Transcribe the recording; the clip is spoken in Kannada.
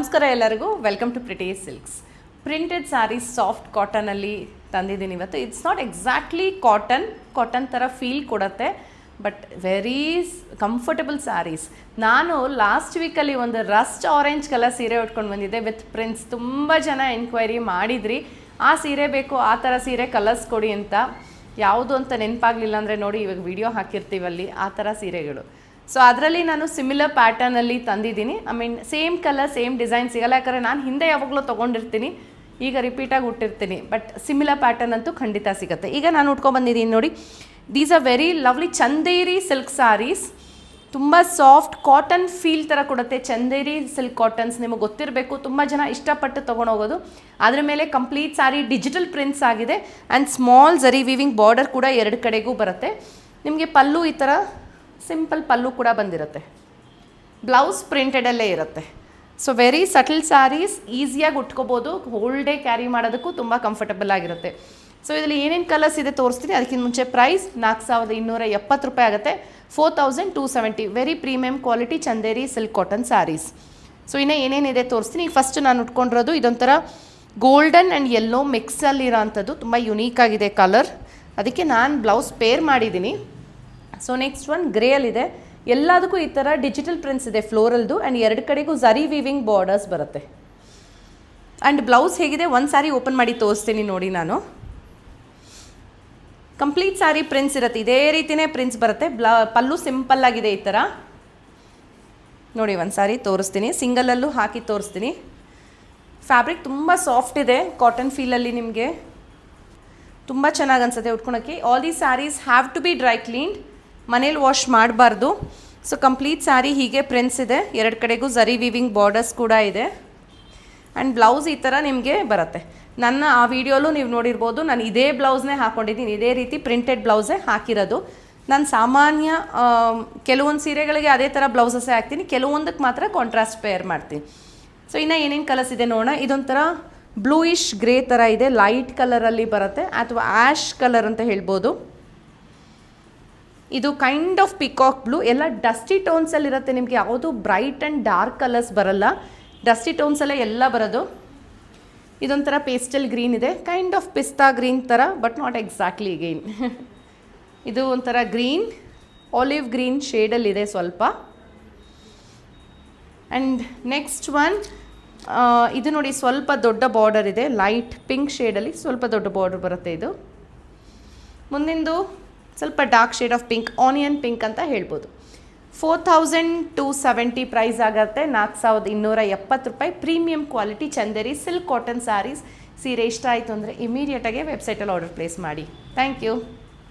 ನಮಸ್ಕಾರ ಎಲ್ಲರಿಗೂ, welcome to pretty silks. Printed saris soft ಕಾಟನಲ್ಲಿ ತಂದಿದ್ದೀನಿ ಇವತ್ತು. ಇಟ್ಸ್ ನಾಟ್ ಎಕ್ಸಾಕ್ಟ್ಲಿ ಕಾಟನ್ ಥರ ಫೀಲ್ ಕೊಡುತ್ತೆ, ಬಟ್ ವೆರಿ ಕಂಫರ್ಟಬಲ್ ಸ್ಯಾರೀಸ್. ನಾನು ಲಾಸ್ಟ್ ವೀಕಲ್ಲಿ ಒಂದು ರಸ್ಟ್ ಆರೆಂಜ್ ಕಲರ್ ಸೀರೆ ಉಟ್ಕೊಂಡು ಬಂದಿದ್ದೆ ವಿತ್ ಪ್ರಿಂಟ್ಸ್. ತುಂಬ ಜನ ಎನ್ಕ್ವೈರಿ ಮಾಡಿದ್ರಿ, ಆ ಸೀರೆ ಬೇಕು, ಆ ಥರ ಸೀರೆ ಕಲರ್ಸ್ ಕೊಡಿ ಅಂತ. ಯಾವುದು ಅಂತ ನೆನಪಾಗಲಿಲ್ಲ ಅಂದರೆ ನೋಡಿ, ಇವಾಗ ವಿಡಿಯೋ ಹಾಕಿರ್ತೀವಲ್ಲಿ ಆ ಥರ ಸೀರೆಗಳು. ಸೊ ಅದರಲ್ಲಿ ನಾನು ಸಿಮಿಲರ್ ಪ್ಯಾಟರ್ನಲ್ಲಿ ತಂದಿದ್ದೀನಿ. I mean same colour same design ಸಿಗಲ್ಲ, ಯಾಕಂದರೆ ನಾನು ಹಿಂದೆ ಯಾವಾಗಲೂ ತೊಗೊಂಡಿರ್ತೀನಿ, ಈಗ ರಿಪೀಟಾಗಿ ಹುಟ್ಟಿರ್ತೀನಿ. ಬಟ್ ಸಿಮಿಲರ್ ಪ್ಯಾಟರ್ನ್ ಅಂತೂ ಖಂಡಿತ ಸಿಗುತ್ತೆ. ಈಗ ನಾನು ಉಟ್ಕೊಂಡ್ಬಂದಿದ್ದೀನಿ ನೋಡಿ, these are very lovely Chanderi silk sarees. ತುಂಬ ಸಾಫ್ಟ್ ಕಾಟನ್ ಫೀಲ್ ಥರ ಕೊಡುತ್ತೆ. ಚಂದೇರಿ ಸಿಲ್ಕ್ ಕಾಟನ್ಸ್ ನಿಮಗೆ ಗೊತ್ತಿರಬೇಕು, ತುಂಬ ಜನ ಇಷ್ಟಪಟ್ಟು ತೊಗೊಂಡೋಗೋದು. ಅದರ ಮೇಲೆ ಕಂಪ್ಲೀಟ್ ಸ್ಯಾರಿ ಡಿಜಿಟಲ್ ಪ್ರಿಂಟ್ಸ್ ಆಗಿದೆ and small zari weaving border ಕೂಡ ಎರಡು ಕಡೆಗೂ ಬರುತ್ತೆ. ನಿಮಗೆ ಪಲ್ಲು ಈ ಥರ ಸಿಂಪಲ್ ಪಲ್ಲು ಕೂಡ ಬಂದಿರುತ್ತೆ. ಬ್ಲೌಸ್ ಪ್ರಿಂಟೆಡಲ್ಲೇ ಇರುತ್ತೆ. ಸೊ ವೆರಿ ಸಟಲ್ ಸ್ಯಾರೀಸ್, ಈಸಿಯಾಗಿ ಉಟ್ಕೋಬೋದು, ಹೋಲ್ ಡೇ ಕ್ಯಾರಿ ಮಾಡೋದಕ್ಕೂ ತುಂಬ ಕಂಫರ್ಟಬಲ್ ಆಗಿರುತ್ತೆ. ಸೊ ಇದರಲ್ಲಿ ಏನೇನು ಕಲರ್ಸ್ ಇದೆ ತೋರಿಸ್ತೀನಿ. ಅದಕ್ಕಿಂತ ಮುಂಚೆ ಪ್ರೈಸ್ 4270 ರೂಪಾಯಿ ಆಗುತ್ತೆ. 4270. Very premium quality Chanderi silk cotton sarees. So ಇನ್ನೂ ಏನೇನಿದೆ ತೋರಿಸ್ತೀನಿ. ಫಸ್ಟ್ ನಾನು ಉಟ್ಕೊಂಡಿರೋದು ಇದೊಂಥರ ಗೋಲ್ಡನ್ ಆ್ಯಂಡ್ ಯೆಲ್ಲೋ ಮಿಕ್ಸಲ್ಲಿರೋ ಅಂಥದ್ದು, ತುಂಬ ಯುನೀಕ್ ಆಗಿದೆ ಕಲರ್. ಅದಕ್ಕೆ ನಾನು ಬ್ಲೌಸ್ ಪೇರ್ ಮಾಡಿದ್ದೀನಿ. ಸೊ ನೆಕ್ಸ್ಟ್ ಒನ್ ಗ್ರೇಯಲ್ಲಿದೆ. ಎಲ್ಲದಕ್ಕೂ ಈ ಥರ ಡಿಜಿಟಲ್ ಪ್ರಿಂಟ್ಸ್ ಇದೆ ಫ್ಲೋರಲ್ದು, ಆ್ಯಂಡ್ ಎರಡು ಕಡೆಗೂ ಝರಿ ವೀವಿಂಗ್ ಬಾರ್ಡರ್ಸ್ ಬರುತ್ತೆ. ಆ್ಯಂಡ್ ಬ್ಲೌಸ್ ಹೇಗಿದೆ ಒಂದು ಸ್ಯಾರಿ ಓಪನ್ ಮಾಡಿ ತೋರಿಸ್ತೀನಿ ನೋಡಿ. ನಾನು ಕಂಪ್ಲೀಟ್ ಸ್ಯಾರಿ ಪ್ರಿಂಟ್ಸ್ ಇರುತ್ತೆ, ಇದೇ ರೀತಿಯೇ ಪ್ರಿಂಟ್ಸ್ ಬರುತ್ತೆ. ಪಲ್ಲು ಸಿಂಪಲ್ ಆಗಿದೆ ಈ ಥರ ನೋಡಿ. ಒಂದು ಸ್ಯಾರಿ ತೋರಿಸ್ತೀನಿ, ಸಿಂಗಲಲ್ಲೂ ಹಾಕಿ ತೋರಿಸ್ತೀನಿ. ಫ್ಯಾಬ್ರಿಕ್ ತುಂಬ ಸಾಫ್ಟ್ ಇದೆ, ಕಾಟನ್ ಫೀಲಲ್ಲಿ ನಿಮಗೆ ತುಂಬ ಚೆನ್ನಾಗಿ ಅನ್ಸುತ್ತೆ ಉಟ್ಕೊಳಕ್ಕೆ. All the saris have to be dry cleaned, ಮನೇಲಿ ವಾಶ್ ಮಾಡಬಾರ್ದು. ಸೊ ಕಂಪ್ಲೀಟ್ ಸ್ಯಾರಿ ಹೀಗೆ ಪ್ರಿಂಟ್ಸ್ ಇದೆ, ಎರಡು ಕಡೆಗೂ ಝರಿ ವೀವಿಂಗ್ ಬಾರ್ಡರ್ಸ್ ಕೂಡ ಇದೆ. ಆ್ಯಂಡ್ ಬ್ಲೌಸ್ ಈ ಥರ ನಿಮಗೆ ಬರುತ್ತೆ. ನನ್ನ ಆ ವಿಡಿಯೋಲು ನೀವು ನೋಡಿರ್ಬೋದು, ನಾನು ಇದೇ ಬ್ಲೌಸ್ನೇ ಹಾಕ್ಕೊಂಡಿದ್ದೀನಿ, ಇದೇ ರೀತಿ ಪ್ರಿಂಟೆಡ್ ಬ್ಲೌಸೇ ಹಾಕಿರೋದು. ನಾನು ಸಾಮಾನ್ಯ ಕೆಲವೊಂದು ಸೀರೆಗಳಿಗೆ ಅದೇ ಥರ ಬ್ಲೌಸಸ್ಸೇ ಹಾಕ್ತೀನಿ, ಕೆಲವೊಂದಕ್ಕೆ ಮಾತ್ರ ಕಾಂಟ್ರಾಸ್ಟ್ ಪೇರ್ ಮಾಡ್ತೀನಿ. ಸೊ ಇನ್ನು ಏನೇನು ಕಲರ್ಸ್ ಇದೆ ನೋಡೋಣ. ಇದೊಂಥರ ಬ್ಲೂಯಿಶ್ ಗ್ರೇ ಥರ ಇದೆ, ಲೈಟ್ ಕಲರಲ್ಲಿ ಬರುತ್ತೆ, ಅಥವಾ ಆ್ಯಶ್ ಕಲರ್ ಅಂತ ಹೇಳ್ಬೋದು. ಇದು ಕೈಂಡ್ ಆಫ್ ಪಿಕಾಕ್ ಬ್ಲೂ, ಎಲ್ಲ ಡಸ್ಟಿ ಟೋನ್ಸಲ್ಲಿರುತ್ತೆ. ನಿಮಗೆ ಯಾವುದು ಬ್ರೈಟ್ ಆ್ಯಂಡ್ ಡಾರ್ಕ್ ಕಲರ್ಸ್ ಬರಲ್ಲ, ಡಸ್ಟಿ ಟೋನ್ಸಲ್ಲೇ ಎಲ್ಲ ಬರೋದು. ಇದೊಂಥರ ಪೇಸ್ಟಲ್ ಗ್ರೀನ್ ಇದೆ, ಕೈಂಡ್ ಆಫ್ ಪಿಸ್ತಾ ಗ್ರೀನ್ ಥರ, ಬಟ್ ನಾಟ್ ಎಕ್ಸಾಕ್ಟ್ಲಿ ಗ್ರೀನ್. ಇದು ಒಂಥರ ಗ್ರೀನ್, ಆಲಿವ್ ಗ್ರೀನ್ ಶೇಡಲ್ಲಿದೆ ಸ್ವಲ್ಪ. ಆ್ಯಂಡ್ ನೆಕ್ಸ್ಟ್ ಒನ್ ಇದು ನೋಡಿ, ಸ್ವಲ್ಪ ದೊಡ್ಡ ಬಾರ್ಡರ್ ಇದೆ, ಲೈಟ್ ಪಿಂಕ್ ಶೇಡಲ್ಲಿ ಸ್ವಲ್ಪ ದೊಡ್ಡ ಬಾರ್ಡರ್ ಬರುತ್ತೆ. ಇದು ಮುಂದಿಂದು ಸ್ವಲ್ಪ dark shade of pink, onion pink ಅಂತ ಹೇಳ್ಬೋದು. 4270 ಪ್ರೈಸ್ ಆಗುತ್ತೆ. 4270 ರೂಪಾಯಿ. Premium quality Chanderi silk cotton sarees. ಸೀರೆ ಇಷ್ಟ ಆಯಿತು ಅಂದರೆ ಇಮಿಡಿಯೇಟಾಗಿ ವೆಬ್ಸೈಟಲ್ಲಿ ಆರ್ಡರ್ ಪ್ಲೇಸ್ ಮಾಡಿ. Thank you.